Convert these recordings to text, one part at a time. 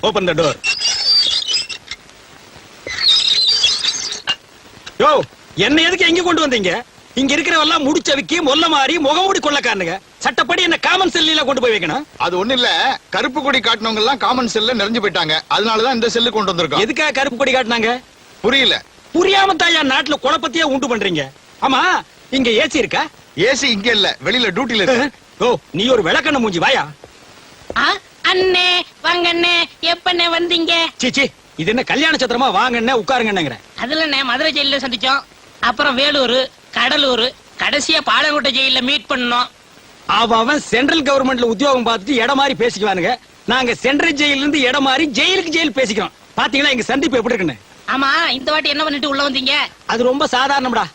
Open the door. யோ, என்ன எதுக்கு எங்க கொண்டு வந்தீங்க? இங்க இருக்கிறவெல்லாம் முடிச்சவிக்கி மொல்ல மாறி முகமூடி கொள்ளக்காரனுங்க. சட்டப்படி என்ன காமன் செல்லில கொண்டு போய் வைக்கணும். அது ஒண்ணு இல்ல, கருப்பு கொடி காட்டினவங்க எல்லாம் காமன் செல்ல நிறைஞ்சு போயிட்டாங்க. அதனாலதான் இந்த செல்லு கொண்டு வந்திருக்கோம். எதுக்காக கருப்பு கொடி காட்டினாங்க? புரியல. புரியாம தாயா நாட்டுல குழப்பத்தையே உண்டு பண்றீங்க. ஆமா, இங்க ஏசி இருக்கா? ஏசி இங்க இல்ல, வெளியில டியூட்டில இருக்கு. ஓ, நீ ஒரு விளக்கண்ண மூஞ்சி வாயா. அண்ணே வாங்க அண்ணே, எப்பண்ணே வந்தீங்க? சீச்சி, இது என்ன கல்யாண சத்திரமா? வாங்கண்ணே உட்காருங்கன்னுங்கிற. அதுல மதுரை ஜெயில சந்திச்சோம், அப்புறம் வேலூர், கடலூர், கடைசியா பாலங்கோட்டை ஜெயில மீட் பண்ணோம். அவன் சென்ட்ரல் கவர்மெண்ட்ல உத்தியோகம் பார்த்துட்டு இடம் மாதிரி பேசிக்குவானுங்க. நாங்க சென்ட்ரல் ஜெயில இருந்து இடம் மாதிரி ஜெயிலுக்கு ஜெயில் பேசிக்கிறோம். பாத்தீங்களா எங்க சந்திப்பு எப்படி இருக்குன்னு? ஆமா, இந்த வாட்டி என்ன பண்ணிட்டு உள்ள வந்தீங்க? அது ரொம்ப சாதாரணம்டா.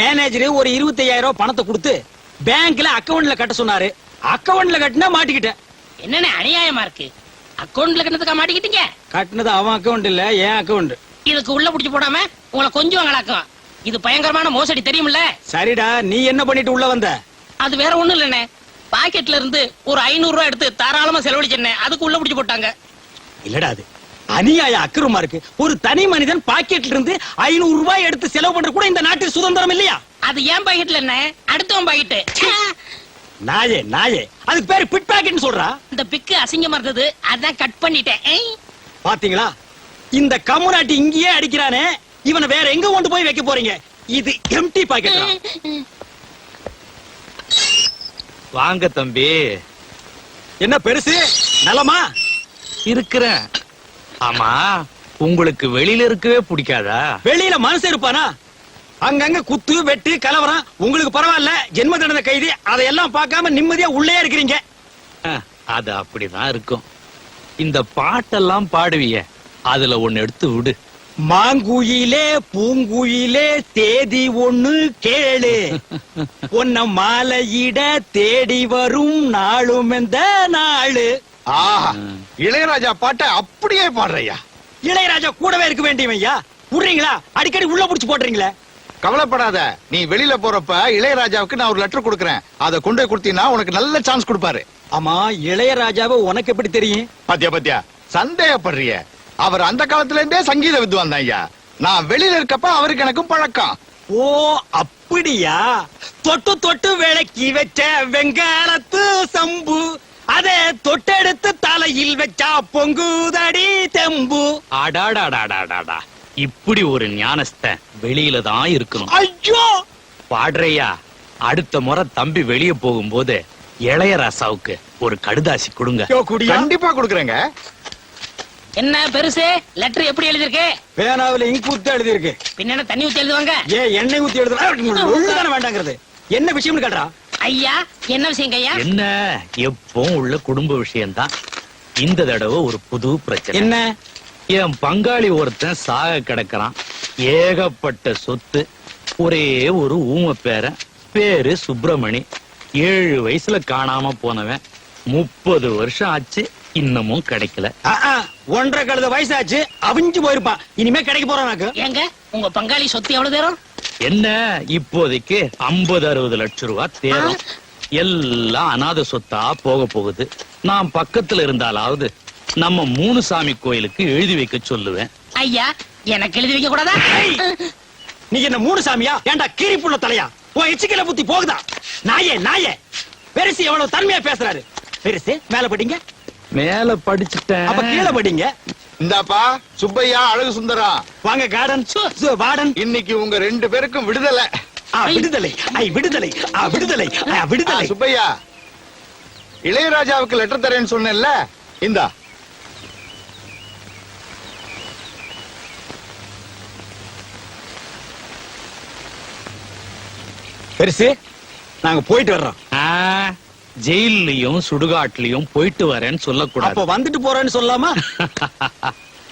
மேனேஜர் ஒரு 25,000 ரூபாய் பணத்தை கொடுத்து பேங்க்ல அக்கவுண்ட்ல கட்ட சொன்னாரு. அக்கவுண்ட்ல கட்டினா மாட்டிக்கிட்டேன். என்னன்னு அநியாயமா இருக்கு. அக்கவுண்ட்ல கட்டதுக்கா மாட்டிக்கிட்டீங்க? கட்டினது அவன் அக்கவுண்ட் இல்ல, என் அக்கவுண்ட். இதுக்கு உள்ள புடிச்சு போடாம உங்களை கொஞ்சம் வாங்கலாக்கும். இது பயங்கரமான மோசடி, தெரியுமில்ல? சரிடா, நீ என்ன பண்ணிட்டு உள்ள வந்த? அது வேற ஒண்ணும் இல்லண்ணே, பாக்கெட்ல இருந்து ஒரு 500 ரூபாய் எடுத்து தாராளமா செலவழிச்சேன். அதுக்கு உள்ள புடிச்சு போட்டாங்க. இல்லடா, அது அநியாய அக்கிரமா இருக்கு. ஒரு தனி மனிதன் பாக்கெட்ல இருந்து 500 ரூபாய் எடுத்து செலவு பண்ற கூட இந்த நாட்டில் சுதந்திரம் இல்லையா? அது ஏன் பாக்கெட்ல என்ன, அடுத்தவன் பாக்கெட்டு. நாயே நாயே, அதுக்கு பேரு பிட் பாக்கெட்னு சொல்றா. இந்த பிக்கு அசிங்கமா இருந்தது, அதான் கட் பண்ணிட்டேன். பாத்தீங்களா, இந்த கம்முனாட்டி இங்கேயே அடிக்கிறானே, இவனை வேற எங்க கொண்டு போய் வைக்க போறீங்க? இது எம்டி பாக்கெட். வாங்க தம்பி. என்ன பெருசு, நலமா இருக்கிறேன். ஆமா, உங்களுக்கு வெளியில இருக்கவே பிடிக்காதா? வெளியில மனசு இருப்பானா? அங்கங்க குத்து வெட்டு கலவரம். உங்களுக்கு பரவாயில்ல, ஜென்ம தண்டனை கைதி. அதையெல்லாம் பார்க்காம நிம்மதியா உள்ளே இருக்கிறீங்க. அது அப்படிதான் இருக்கும். இந்த பாட்டெல்லாம் பாடுவிய, அதுல ஒண்ணு எடுத்து விடு. மாங்குயிலே பூங்குயிலே தேதி ஒண்ணு கேளு, உன்ன மாலையிட தேடி வரும் நாளும் எந்த நாளு. ஆஹா, இளையராஜா பாட்டை அப்படியே பாடுறையா. இளையராஜா கூடவே இருக்க வேண்டியவையா? விடுறீங்களா? அடிக்கடி உள்ள புடிச்சு போடுறீங்களே. கவலைப்படாத, நீ வெளியில போறப்ப இளையராஜாவுக்கு நான் ஒரு லெட்டர் கொடுக்கறேன். அதை கொண்டு போய் கொடுத்தீங்கன்னா உனக்கு நல்ல சான்ஸ் கொடுப்பாரு. ஆமா, இளையராஜாவை உனக்கு எப்படி தெரியும்? பாத்தியா பாத்தியா, சந்தேகப்படுறிய. அவர் அந்த காலத்துல இருந்தே சங்கீத வித்வான் தான் ஐயா. நான் வெளியில இருக்கப்ப அவருக்கு எனக்கும் பழக்கம். ஓ அப்படியா? தொட்டு தொட்டு விளக்கி வச்ச வெங்காலத்து சம்பு, அதே தொட்டெடுத்து தலையில் வச்சா பொங்குதடி தெம்பு. அடாடாடாடாடாடா, இப்படி ஒரு ஞானஸ்தன் வெளியில தான் இருக்கணும். ஐயோ பாடுறையா, அடுத்த முறை தம்பி வெளியே போகும்போது இளையராசாவுக்கு ஒரு கடுதாசி கொடுங்க. கண்டிப்பா கொடுக்கறேங்க. என்ன பெருசு, லெட்டர் எப்படி எழுதிருக்கு? பேனாவில இங்க் ஊத்தி எழுதி இருக்கு. பின்ன தண்ணி ஊத்தி எழுதுவாங்க. எண்ணெய் ஊத்தி எழுதுனா வேண்டாங்கிறது என்ன விஷயம்னு கேட்டா? ஐயா, என்ன விஷயம் ஐயா? என்ன, எப்பவும் உள்ள குடும்ப விஷயம்தான். இந்த தடவை ஒரு புது பிரச்சனை. என்ன? என் பங்காளி ஒருத்தன் சாக கிடக்கிறான். ஏகப்பட்ட சொத்து. ஒரே ஒரு ஊம பேரன், பேரு சுப்பிரமணி. 7 வயசுல காணாம போனவன். 30 வருஷம் ஆச்சு, இன்னமும் கிடைக்கல. 1.5 கழுத வயசாச்சு, அவிஞ்சு போயிருப்பான். இனிமே கிடைக்க போறானாக்கு. ஏங்க, உங்க பங்காளி சொத்து எவ்வளவு தேரும்? என்ன, இப்போதைக்கு 50-60 லட்சம் ரூபாய் தேரும். எல்லாம் அநாத சொத்தா போக போகுது. நான் பக்கத்துல இருந்தாலாவது நம்ம 3 சாமி கோயிலுக்கு எழுதி வைக்க சொல்லுவேன். ஐயா, எனக்கு எழுதி வைக்க கூடாதா? நீ என்ன 3 சாமியா? ஏண்டா கீரிப்புள்ள தலையா? உன் எச்சிக்கல புத்தி போகுதா? நாயே நாயே, பெருசு எவ்வளவு தன்மையா பேசுறாரு. பெருசு மேல படிங்க. மேல படிச்சுட்டேன், அப்ப கீழே படிங்க. இந்தாப்பா சுப்பையா, அழகு சுந்தரா, வாங்க கார்டன் வார்டன். இன்னைக்கு உங்க 2 பேருக்கும் விடுதலை. விடுதலை, விடுதலை, விடுதலை, விடுதலை. சுப்பையா, இளையராஜாவுக்கு லெட்டர் தரேன்னு சொன்னேன்ல, இந்தா. பெருசு, நாங்க போயிட்டு வர்றோம். ஜெயிலையும் சுடுகாட்லயும் போயிட்டு வரேன்னு சொல்லக்கூடாது. அப்ப வந்துட்டு போறேன்னு சொல்லாமா?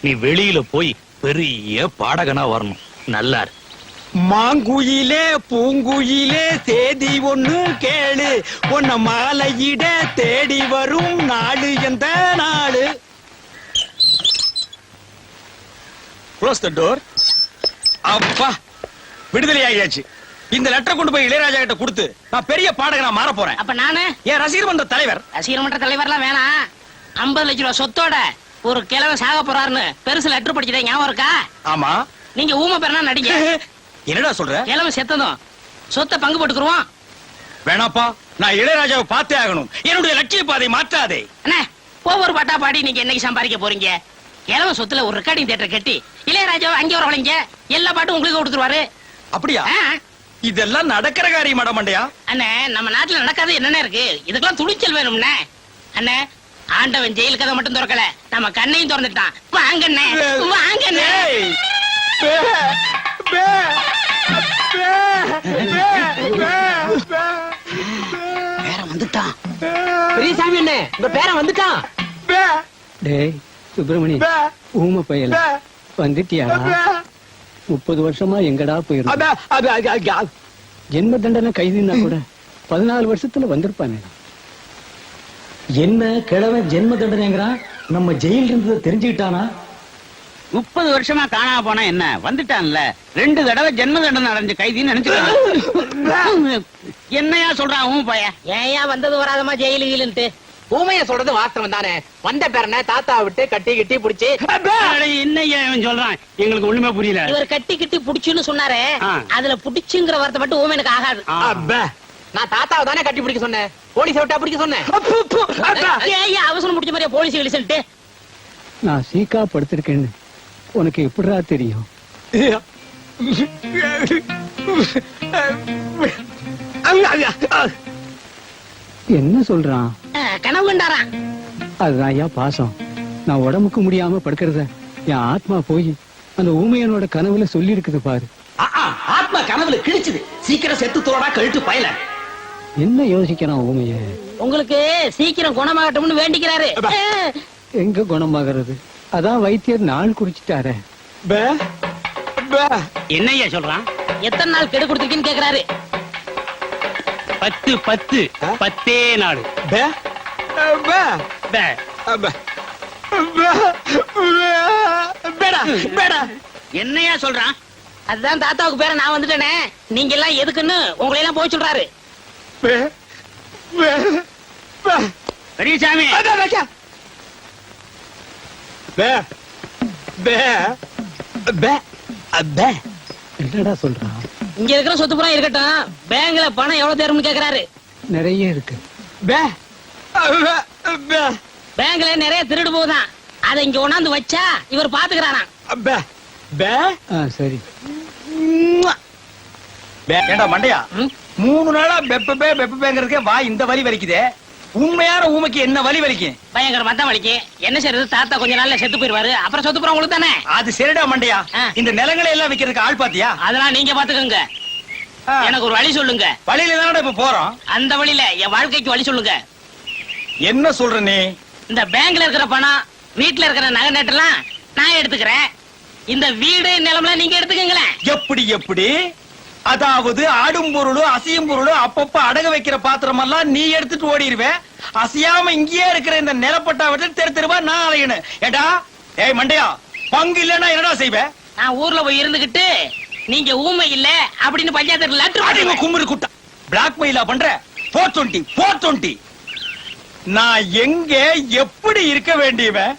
நீ வெளியில போய் பெரிய பாடகனா வரணும். நல்லா இருக்கு. மாங்குயிலே பூங்குயிலே தேதி ஒண்ணு கேளு, உன்ன மாலையிட தேடி வரும் நாடு எந்த நாடு. Close the door. அப்பா, விடுதலை ஆகியாச்சு. இந்த லெட்டர் கொண்டு போய் இளையராஜா கிட்ட கொடுத்து நான் பெரிய பாடகனா மாற போறேன். அப்ப நானு என் ரசிகர் மன்ற தலைவர். ரசிகர் மன்ற தலைவர்லாம் வேணாம். 50 லட்சம் ரூபாய் சொத்தோட ஒரு கிழவன் சாக போறாருன்னு பெருசு லெட்டர் படிச்சதே ஞாபகம் இருக்கா? ஆமா. நீங்க ஊமை பேரனா நடிங்க. என்னடா சொல்ற? கிழவன் செத்ததும் சொத்தை பங்கு போட்டுக்குருவோம். வேணாப்பா, நான் இளையராஜாவை பார்த்தே ஆகணும். என்னுடைய லட்சிய பாதை மாற்றாதே. அண்ணே, ஒவ்வொரு பாட்டா பாடி நீங்க என்னைக்கு சம்பாதிக்க போறீங்க? கிழவன் சொத்துல ஒரு ரெக்கார்டிங் தியேட்டர் கட்டி இளையராஜாவை அங்கே வரவழைங்க, எல்லா பாட்டும் உங்களுக்கு கொடுத்துருவாரு. அப்படியா? ஆ. இதெல்லாம் நடக்கிற காரியம் மண்டையா? அண்ணே, நம்ம நாட்டுல நடக்காது என்னென்ன இருக்கு? இதுக்கெல்லாம் துணிச்சல் வேணும்னே. அண்ணே, ஆண்டவன் ஜெயில் கதை மட்டும் திறக்கல, நம்ம கண்ணையும் திறந்துட்டான். வாங்கண்ணே, வாங்கண்ணே. ஏய், பே, பே, பே, பே, பே, பே. பேரன் வந்துட்டான். பெரியசாமி அண்ணே, உங்க பேரன் வந்துட்டான். பே, டேய் சுப்பிரமணி, பே, ஊமை பயல பே, வந்துட்டியாடா? பே. 30 வருஷமா எங்கடா போயிருந்த? அட, அட, அட, அட. ஜென்ம தண்டனை கைதினா கூட 14 வருஷத்துல வந்திருப்பானே. என்ன கிழவன் ஜென்ம தண்டனைங்கிறான்? நம்ம ஜெயில இருந்ததை தெரிஞ்சுக்கிட்டானா? 30 வருஷமா காணாம போனா என்ன, வந்துட்டான்ல. 2 தடவை ஜென்ம தண்டனை அடைஞ்ச கைதின்னு நினைச்சுக்கிறான். என்னையா சொல்றான் உன் பையன்? ஏயா வந்தது வராதமா ஜெயிலு கீழுன்ட்டு? ஊமைய சொல்றது வாஸ்தவம் தானே. வந்த பேரனை தாத்தா விட்டு கட்டி கிட்டி புடிச்சு. என்னையா இவன் சொல்றான்? எங்களுக்கு ஒண்ணுமே புரியல. இவர் கட்டி கிட்டி புடிச்சுன்னு சொன்னாரே, ஆ. அதுல புடிச்சுங்கிற வார்த்தை மட்டும் ஊமையனுக்கு ஆகாது. அப்ப. நான் தாத்தாவை தானே கட்டி பிடிக்க சொன்னேன், போலீஸ் விட்டா பிடிக்க சொன்னேன். அப்பு, அப்பு, அப்ப. ஏயா அவசரம் முடிச்ச மாதிரியா போலீஸ் கிழிச்சுட்டு? நான் சீக்கா படுத்திருக்கேன்னு உனக்கு எப்படிடா தெரியும்? என்ன சொல்றான்? கனவு கண்டாராம். அதுதான் ஐயா பாசம். நான் உடம்புக்கு முடியாம படுக்கிறத என் ஆத்மா போய் அந்த ஊமையனோட கனவுல சொல்லி இருக்குது பாரு. ஆத்மா கனவுல கிழிச்சுது. சீக்கிரம் செத்து தோடா கழுத்து பயல. என்ன யோசிக்கிறான் ஊமைய? உங்களுக்கு சீக்கிரம் குணமாகட்டும்னு வேண்டிக்கிறாரு. எங்க குணமாகிறது? அதான் வைத்தியர் நாள் குறிச்சிட்டாரே. பே, பே. என்னையா சொல்றான்? எத்தனை நாள் கெடு கொடுத்துருக்கீன்னு கேக்குறாரு. 10 10 10 நாடு. பே, பே, பே. பே. பே, பேடா, பேடா. என்னையா சொல்றான்? அதுதான் தாத்தாவுக்கு பேர நான் வந்துட்டேனே, நீங்க எல்லாம் எதுக்குன்னு உங்களை எல்லாம் போய் சொல்றாரு. பே, பே, பே. பெரியசாமி, அட, வைக்க. பே, பே, பே, பே. என்னடா சொல்றான்? இங்க இருக்கிற சொத்து புறம் இருக்கட்டும், பேங்க்ல பணம் எவ்வளவு தேரும்னு கேக்குறாரு. நிறைய இருக்கு. பே, பே, பே. பேங்க்ல நிறைய திருடு போகுதான், அதை இங்க கொண்டாந்து வச்சா இவர் பாத்துக்கிறாராம். பே, பே. சரி. பே. ஏண்டா மண்டையா, ம்? 3 நாளா பெப்பேங்கிறதுக்கே வா இந்த வலி வலிக்குதே. உண்மையான ஊமைக்கு என்ன வலி வலிக்கும்? பயங்கரமா தான் வலிக்கு. என்ன செய்யறது, தாத்தா கொஞ்ச நாள்ல செத்து போயிருவாரு, அப்புறம் சொத்து புறம் உங்களுக்கு தானே. அது சரிடா மண்டையா. ஆ. இந்த நிலங்களை எல்லாம் விக்கிறதுக்கு ஆள் பாத்தியா? அதெல்லாம் நீங்க பாத்துக்கோங்க. ஆ. எனக்கு ஒரு வழி சொல்லுங்க. வழியில தானடா இப்ப போறோம். அந்த வழியில என் வாழ்க்கைக்கு வழி சொல்லுங்க. என்ன சொல்ற நீ? இந்த பேங்க்ல இருக்கிற பணம், வீட்டுல இருக்கிற நகை நட்டெல்லாம் நான் எடுத்துக்கிறேன். இந்த வீடு நிலம்லாம் நீங்க எடுத்துக்கங்களேன். எப்படி எப்படி? அதாவது ஆடும் பொருளும் அசையும் பொருளும் அப்பப்ப அடகு வைக்கிற பாத்திரம் எல்லாம் நீ எடுத்துட்டு ஓடிடுவேன். அசையாம இங்கேயே இருக்கிற இந்த நிலப்பட்டா விட்டு தெரு தெருவா நான் அலையணும். ஏடா, ஏய் மண்டையா, பங்கு இல்லன்னா என்னடா செய்வேன்? நான் ஊர்ல போய் இருந்துகிட்டு நீங்க ஊமை இல்ல அப்படின்னு பஞ்சாயத்து லெட்டர் அடிங்க கும்மிரு குட்டா. பிளாக்மெயிலா பண்ற? 420 420. நான் எங்க எப்படி இருக்க வேண்டியவன்?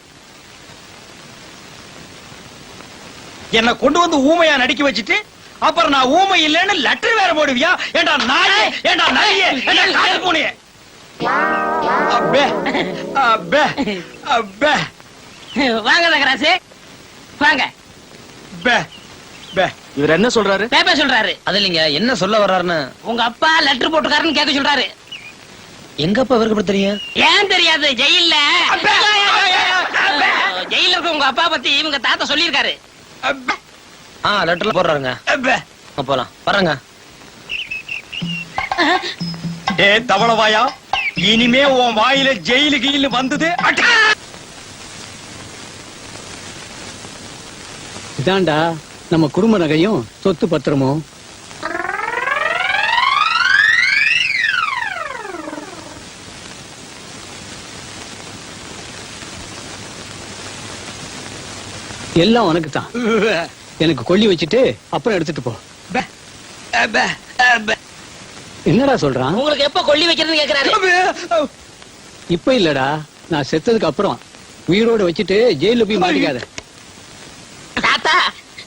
என்ன கொண்டு வந்து ஊமையா நடிக்க வச்சுட்டு அப்புறம் நான் ஊமை இல்லைன்னு லெட்டர் வேற போடுவியா? ஏண்டா நாயே, ஏண்டா நாயே, ஏண்டா காட்டு பூனையே. அப்பே, அப்பே, அப்பே, வாங்க தகராசு, வாங்க. பே, பே. இவர் என்ன சொல்றாரு? பேப்பர் சொல்றாரு. அது இல்லைங்க, என்ன சொல்ல வர்றாருன்னு. உங்க அப்பா லெட்டர் போட்டுக்காருன்னு கேட்க சொல்றாரு. எங்க அப்பா இவருக்கு எப்படி தெரியும்? ஏன் தெரியாது? ஜெயில்ல அப்பே, அப்பே, ஜெயில இருக்க உங்க அப்பா பத்தி இவங்க தாத்தா சொல்லியிருக்காரு. அப்பே, லெட்டர்ல போடுறாருங்க. அப்பே. போலாம் வர்றங்க. ஏ தவளவாயா, இனிமே உன் வாயில ஜெயிலு கீழு வந்தது அட்டா. இதாண்டா நம்ம குடும்ப நகையும் சொத்து பத்திரமும். எல்லாம் உனக்கு தான். எனக்கு கொல்லி வச்சுட்டு அப்புறம் எடுத்துட்டு போ. பே, பே, பே. என்னடா சொல்றான்? உங்களுக்கு எப்ப கொல்லி வைக்கிறதுன்னு கேக்குறாரு. இப்ப இல்லடா, நான் செத்ததுக்கு அப்புறம் உயிரோட வச்சுட்டு ஜெயில போய் மாட்டிக்காத. தாத்தா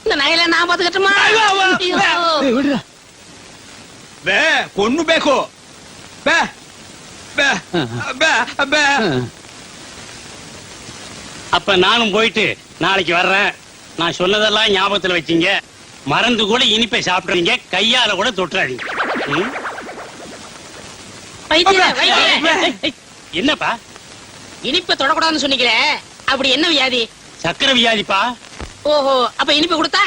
இந்த நகையில நான் பாத்துக்கட்டுமா? ஏய், விடுடா. பே பொண்ணு பேக்கோ பே பே பே பே அப்ப நானும் போயிட்டு நாளைக்கு வர்றேன். நான் சொன்னதெல்லாம் ஞாபகத்துல வச்சீங்க. மறந்து கூட இனிப்பை சாப்பிடுறீங்க, கையால கூட தொட்டுறாதீங்க. ம்? என்னப்பா இனிப்ப தொடக்கூடாதுன்னு சொன்னீங்களே, அப்படி என்ன வியாதி? சக்கரை வியாதிப்பா. ஓஹோ, அப்ப இனிப்பு கொடுத்தா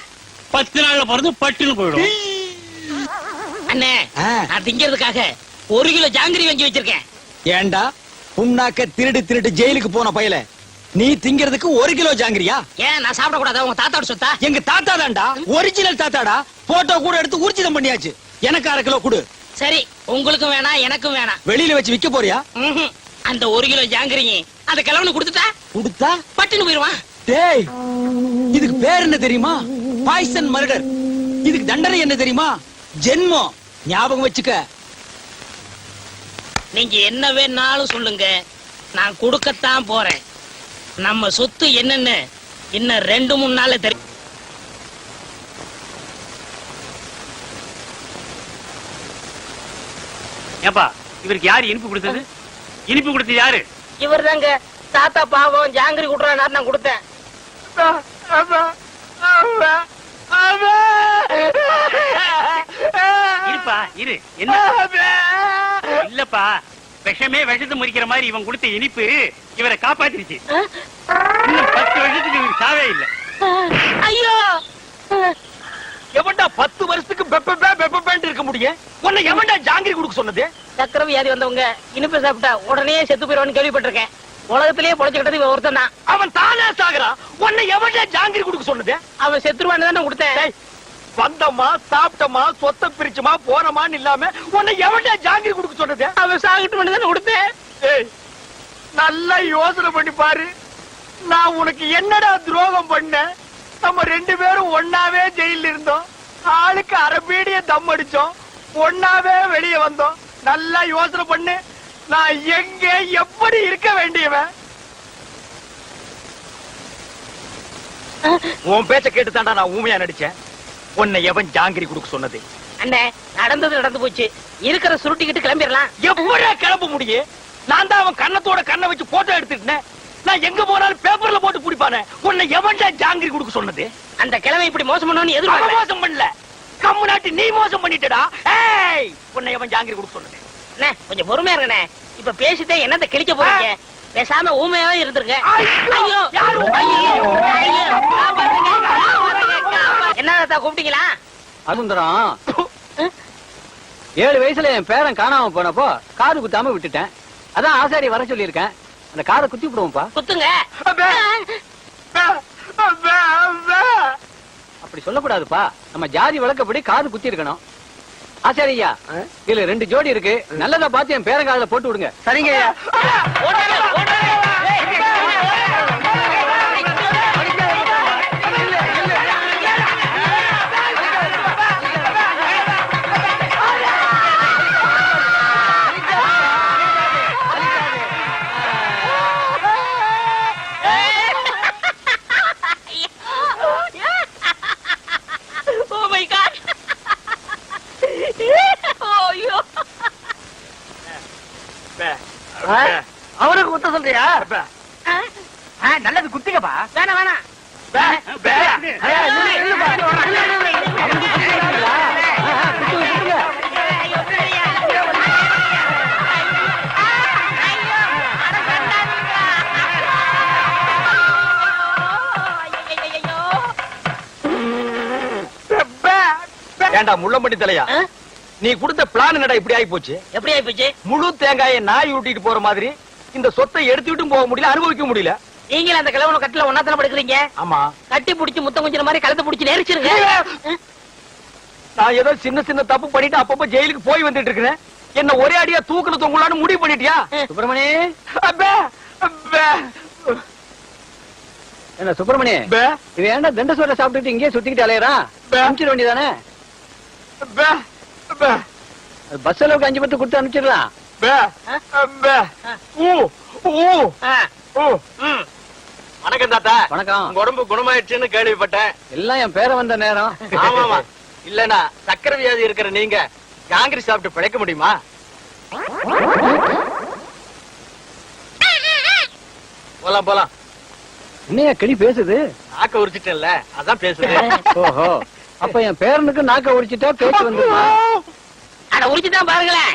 10 நாள்ல பிறந்து பட்டுன்னு போயிடும். அண்ணே, நான் திங்கிறதுக்காக 1 கிலோ ஜாங்கிரி வாங்கி வச்சிருக்கேன். ஏண்டா புண்ணாக்க திருடு திருடு ஜெயிலுக்கு போன பயல, நீ திங்கிறதுக்கு 1 கிலோ ஜாங்கிரியா? ஏன் நான் சாப்பிட கூடாதா? உங்க தாத்தாவோட சொத்தா? எங்க தாத்தா தான்டா, ஒரிஜினல் தாத்தாடா. போட்டோ கூட எடுத்து ஊர்ஜிதம் பண்ணியாச்சு. எனக்கு 1/2 கிலோ கொடு. சரி, உங்களுக்கும் வேணாம் எனக்கும் வேணாம். வெளியில வச்சு விக்க போறியா? ம்ஹும். அந்த 1 கிலோ ஜாங்கிரி அந்த கிழவனு கொடுத்துட்டா கொடுத்தா பட்டுன்னு போயிருவான். டேய், இதுக்கு பேர் என்ன தெரியுமா? Poison murder. இதுக்கு தண்டனை என்ன தெரியுமா? ஜென்மம். ஞாபகம் வச்சுக்க. நீங்க என்ன வேணாலும் சொல்லுங்க, நான் கொடுக்கத்தான் போறேன். நம்ம சொத்து என்னன்னு இன்னும் 2-3 நாள்ல தெரியும். ஏப்பா, இவருக்கு யாரு இனிப்பு கொடுத்தது? இனிப்பு கொடுத்தது யாரு? இவர் தாங்க. தாத்தா பாவம் ஜாங்கிரி குடுறாரு, நான் கொடுத்தேன். இருப்பா இரு. என்ன இல்லப்பா, விஷமே விஷத்தை முறிக்கிற மாதிரி இவன் கொடுத்த இனிப்பு இவரை காப்பாத்திருச்சு. இன்னும் 10 வருஷத்துக்கு இவருக்கு சாவே இல்ல. ஐயோ, எவன்டா 10 வருஷத்துக்கு பெப்ப இருக்க முடியும்? உன்னை எவன்டா ஜாங்கிரி கொடுக்க சொன்னது? சக்கரை வியாதி வந்தவங்க இனிப்பு சாப்பிட்டா உடனே செத்து போயிருவான்னு கேள்விப்பட்டிருக்கேன். உலகத்திலேயே பொழைச்சுக்கிட்டது இவன் ஒருத்தன் தான். அவன் தானே சாகுறான். உன்னை எவன்டா ஜாங்கிரி கொடுக்க சொன்னது? அவன் செத்துருவான்னு தானே கொடுத்தேன். டேய், வந்தமா சாப்பிட்டமா சொத்தை பிரிச்சுமா போனமான்னு இல்லாம உன்னை எவன்டா ஜாங்கிரி கொடுக்க சொன்னது? அவன் சாகிட்டு தானே கொடுத்தேன். ஏய், நல்லா யோசனை பண்ணி பாரு. நான் உனக்கு என்னடா துரோகம் பண்ணேன்? நம்ம 2 பேரும் ஒன்னாவே ஜெயில இருந்தோம். ஆளுக்கு அரபீடிய தம் அடிச்சோம். ஒன்னாவே வெளியே வந்தோம். நல்லா யோசனை பண்ணு. நான் எங்க எப்படி இருக்க வேண்டியவன்? உன் பேச்ச கேட்டு தாண்டா நான் ஊமையா நடிச்சேன். உன்னை எவன் ஜாங்கிரி கொடுக்க சொன்னது? அண்ணே, நடந்தது நடந்து போச்சு. இருக்கிற சுருட்டிக்கிட்டு கிளம்பிடலாம். எப்படியா கிளம்ப முடியும்? நான் தான் அவன் கண்ணத்தோட கண்ணை வச்சு போட்டோ எடுத்துட்டேன். நான் எங்க போனாலும் பேப்பர்ல போட்டு பிடிப்பானே. உன்னை எவன்டா ஜாங்கிரி கொடுக்க சொன்னது? அந்த கிழமை இப்படி மோசம் பண்ணுவோன்னு அவன் எதிர்பார்க்க. மோசம் பண்ணல, கம்மு நாட்டி நீ மோசம் பண்ணிட்டடா. ஏய், உன்னை எவன் ஜாங்கிரி கொடுக்க சொன்னது? அண்ணே, கொஞ்சம் பொறுமையா இருங்கண்ணே. இப்ப பேசிட்டே என்னத்த கிழிக்க போறீங்க? பேசாம ஊமையாவே இருந்திருக்க. ஐயோ, யாரு? என்ன தாத்தா கூப்பிட்டீங்களா? அருந்தரம் 7 வயசுல என் பேரன் காணாம போனப்போ காது குத்தாம விட்டுட்டேன். அதான் ஆசாரி வர சொல்லியிருக்கேன். அந்த காதை குத்தி விடுவோம்ப்பா. குத்துங்க. அப்படி சொல்லக்கூடாதுப்பா. நம்ம ஜாதி வழக்கப்படி காது குத்தி இருக்கணும். ஆசாரியா, இதுல 2 ஜோடி இருக்கு. நல்லதா பார்த்து என் பேரன் காதுல போட்டு விடுங்க. சரிங்க. Oh my God. ஐயோ. அவருக்கு குத்த சொல்றியா? நல்லது குத்துங்கப்பா. வேணாம் வேணாம். ஏண்டா முள்ளம்பட்டி தலையா, நீ கொடுத்த பிளான் என்னடா இப்படி ஆகி போச்சு? எப்படி ஆயி போச்சு? முழு தேங்காயை நாய் ஊட்டிட்டு போற மாதிரி இந்த சொத்தை எடுத்துட்டும் போக முடியல, அனுபவிக்க முடியல. நீங்களும் அந்த கிழவன கட்டில ஒன்னாத்தான படுக்கிறீங்க. ஆமா, கட்டி புடிச்சு முத்தம் கொஞ்சம் மாதிரி கழுத்தை புடிச்சு நெரிச்சிருங்க. நான் ஏதோ சின்ன சின்ன தப்பு பண்ணிட்டு அப்பப்ப ஜெயிலுக்கு போய் வந்துட்டு இருக்கிறேன். என்ன ஒரே அடியா தூக்குல தொங்கலான்னு முடிவு பண்ணிட்டியா? சுப்பிரமணி, அப்பே, அப்பே, என்ன சுப்பிரமணி, அப்பே, இவன் ஏன்டா தண்ட சோட சாப்பிட்டுட்டு இங்கேயே சுத்திக்கிட்டு அலையறான்? அனுப்பிச்சிட வேண்டியதானே? அப்பே, அப்பே, பஸ் அளவுக்கு 5 பத்து கொடுத்து அனுப்பிச்சிடலாம். அப்பே, அப்பே. ஊ, ஊ, ஊ. வணக்கம் தாத்தா. வணக்கம். உங்க உடம்பு குணமாயிடுச்சுன்னு கேள்விப்பட்டேன். எல்லாம் என் பேரை வந்த நேரம். ஆமாமா. இல்லனா சக்கரை வியாதி இருக்கிற நீங்க காங்கிரஸ் சாப்பிட்டு பிழைக்க முடியுமா? போலாம் போலாம். என்னையா கிளி பேசுது? நாக்க உரிச்சிட்டேன்ல, அதான் பேசுது. ஓஹோ, அப்ப என் பேரனுக்கு நாக்க உரிச்சிட்டா பேச்சு வந்துருமா? அட உரிச்சுதான் பாருங்களேன்.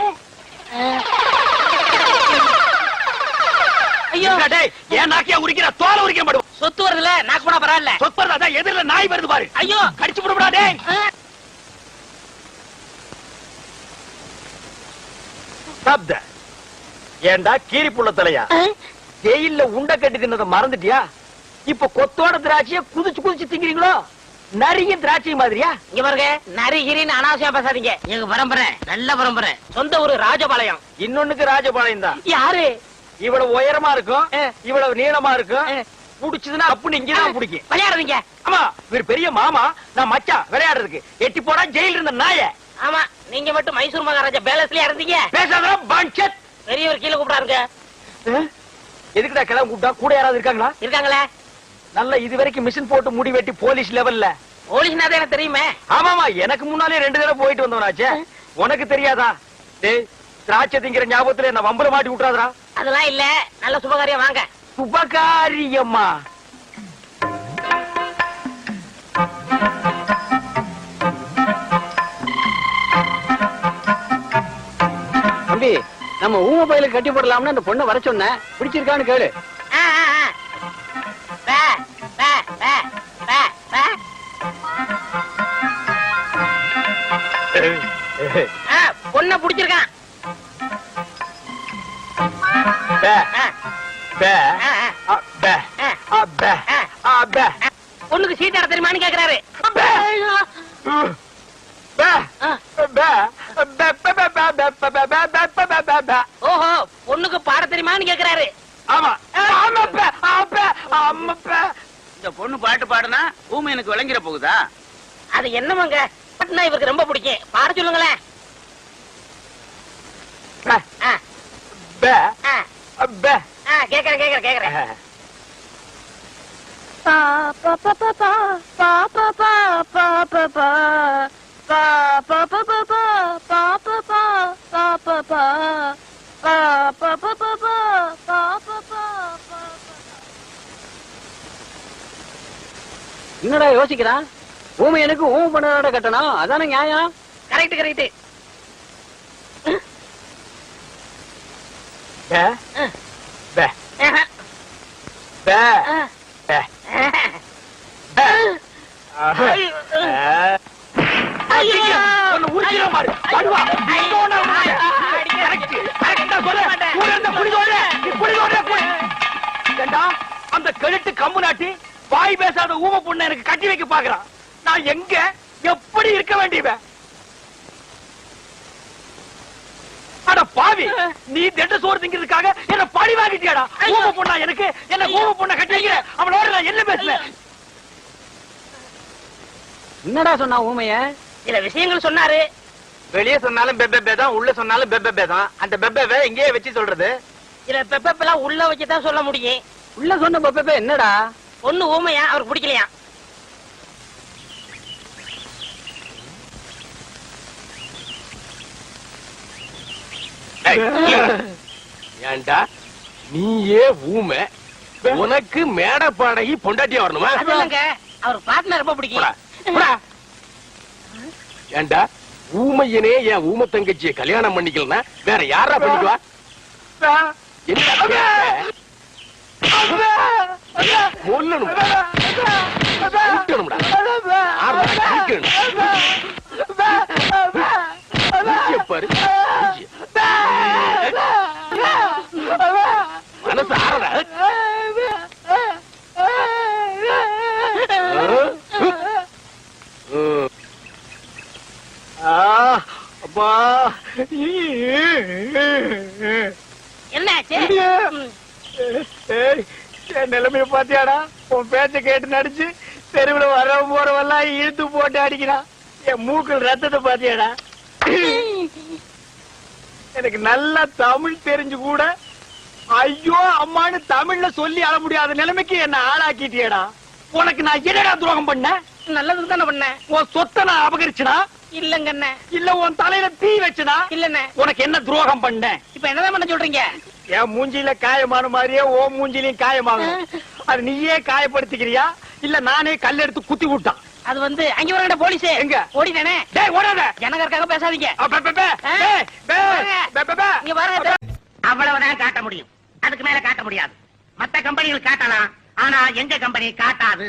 ஐயோ டேய், ஏன் நாக்கியா உரிக்கிற? தோலை உரிக்க மாட்டோம். சொத்து வருதுல நாக்கு போனா பரவாயில்ல. சொப்பறதா எதிரில நாய் வருது பாரு. ஐயோ கடிச்சு போடுடா டேய். சாப்த. ஏண்டா கீரி புள்ள தலையா? ஜெயில்ல உண்டை கட்டி தின்னத மறந்துட்டியா? இப்ப கொத்தோட திராட்சைய குதிச்சு குதிச்சு திங்கிறீங்களோ? நரியும் திராட்சை மாதிரியா? இங்க பாருங்க, நரிகிரின்னு அனாவசியா பேசாதீங்க. எங்க பரம்பரை நல்ல பரம்பரை. சொந்த ஊரு ராஜபாளையம். இன்னொன்னுக்கு ராஜபாளையம் தான். யாரு? இவ்வளவு உயரமா இருக்கும், இவ்வளவு நீளமா இருக்கும். புடிச்சதுன்னா அப்படி இங்கதான் பிடிக்கும். விளையாடுறீங்க. ஆமா, இவர் பெரிய மாமா, நான் மச்சான் விளையாடுறதுக்கு. எட்டி போடா ஜெயில இருந்த நாய. ஆமா, நீங்க மட்டும் மைசூர் மகாராஜா பேலஸ்லயா இருந்தீங்க. பேசாத பஞ்சத். பெரியவர் கீழே கூப்பிடாருங்க. எதுக்குடா கிளம்ப கூப்பிட்டா? கூட யாராவது இருக்காங்களா? இருக்காங்களே. நல்ல இது வரைக்கும் மிஷின் போட்டு முடி வெட்டி போலீஸ் லெவல்ல. போலீஸ்னா தான் எனக்கு தெரியுமே. ஆமாமா, எனக்கு முன்னாலே 2 தடவை போயிட்டு வந்தவனாச்சே. உனக்கு தெரியாதா? டேய், திராட்சை திங்கிற ஞாபகத்துல என்ன வம்பல மாட்டி விட்டுறாதடா. அதெல்லாம் இல்ல, நல்ல சுபகாரியம் வாங்க. சுபகாரியம்மா? தம்பி, நம்ம ஊம பயிலுக்கு கட்டி போடலாம்னு அந்த பொண்ணை வர சொன்னேன். பிடிச்சிருக்கான்னு கேளு. ஆ, ஆ, ஆ. பே, பே, பே, பே, பே. ஆ, பொண்ணை பிடிச்சிருக்கான். பே, ஆ, பே, ஆ, ஆ. பே, பே, பே. பொண்ணுக்கு சீட் ஆட தெரியுமான்னு கேக்குறாரு. பே, பே, ஆ. பே, பே, பே, பே, பே, பே, பே, பே, பே, பே, பே, பே, பே. ஓஹோ, பொண்ணுக்கு பாட தெரியுமான்னு கேக்குறாரு. ஆமா, ஆமாப்பே, ஆப்பே, ஆமாப்பே. இந்த பொண்ணு பாட்டு பாடுனா ஊமை எனக்கு விளங்கிற போகுதா? அது என்னமாங்க, பாட்டுனா இவருக்கு ரொம்ப பிடிக்கும். பாட சொல்லுங்களேன். பே, ஆ, பே, ஆ, பே. ஆ, கேக்குறேன். என்னடா யோசிக்கிறான்? ஊமை எனக்கு ஊமை பண்ணோட கட்டணும், அதானே நியாயம். கரெக்ட். பே, பே, ஆஹா. பே, ஆ. பே, பே. ஐயோ. ஒன்னு உரிச்சிட பாரு. படுவா. இன்னொன்னு உரிச்ச. கரெக்ட். கரெக்ட்டா சொல்லு. கூட இருந்த புடிதோட. புடிதோட போய். ஏண்டா, அந்த கழுத்து கம்பு நாட்டி வாய் பேசாத ஊம பொண்ணு எனக்கு கட்டி வைக்க பாக்குறான். நான் எங்க எப்படி இருக்க வேண்டியவன்? அட பாவி, நீ திட்ட சோறு திங்கிறதுக்காக என்ன பழி வாங்கிட்டியாடா? ஊம பொண்ணா எனக்கு? என்ன ஊம பொண்ணை கட்டி வைக்கிற? அவளோட நான் என்ன பேசுறேன்? என்னடா சொன்னா ஊமைய? சில விஷயங்கள் சொன்னாரு. வெளியே சொன்னாலும் பெப்பே தான், உள்ள சொன்னாலும் பெப்பே தான். அந்த பெப்பே எங்கேயே வச்சு சொல்றது? சில பெப்பெல்லாம் உள்ள வச்சுதான் சொல்ல முடியும். உள்ள சொன்ன பப்பே என்னடா? பொண்ணு ஊமையா, அவருக்கு பிடிக்கலையா? ஏண்டா நீயே ஊமை, உனக்கு மேட பாடகி பொண்டாட்டியா வரணுமா? அது இல்லைங்க, அவர் பாட்டுனா ரொம்ப பிடிக்கும். ஏண்டா ஊமையனே என் ஊம தங்கச்சியை கல்யாணம் பண்ணிக்கலன்னா வேற யாரா பண்ணிக்குவா? மனசு ஆறடா. அப்பா என்னாச்சு? என் நிலைமைய பாத்தியாடா? உன் பேச்ச கேட்டு நடிச்சு தெருவுல வரவன் போறவெல்லாம் இழுத்து போட்டு அடிக்கிறான். என் மூக்கில் ரத்தத்தை பாத்தியாடா? எனக்கு நல்லா தமிழ் தெரிஞ்சு கூட ஐயோ அம்மான்னு தமிழ்ல சொல்லி அழ முடியாத நிலைமைக்கு என்ன ஆளாக்கிட்டியடா. உனக்கு நான் என்னடா துரோகம் பண்ண? நல்லதுக்கு தானே பண்ணேன். உன் சொத்தை நான் அபகரிச்சனா? இல்லங்க அண்ணே. இல்ல உன் தலையில தீ வச்சனா? இல்லண்ணே. உனக்கு என்ன துரோகம் பண்ண? இப்ப என்னதான் பண்ண சொல்றீங்க? என் மூஞ்சில காயமான மாதிரியே ஓ மூஞ்சிலையும் காயமாகும். அது நீயே காயப்படுத்திக்கிறியா இல்ல நானே கல் எடுத்து குத்தி விட்டான்? அது வந்து அங்க வரங்கட போலீஸ் எங்க? ஓடிதானே. டேய் ஓடாத. ஜனகருக்காக பேசாதீங்க. இங்க பாருங்க. அவ்வளவுதான் காட்ட முடியும், அதுக்கு மேல காட்ட முடியாது. மத்த கம்பெனிகள் காட்டலாம், ஆனா எங்க கம்பெனி காட்டாது.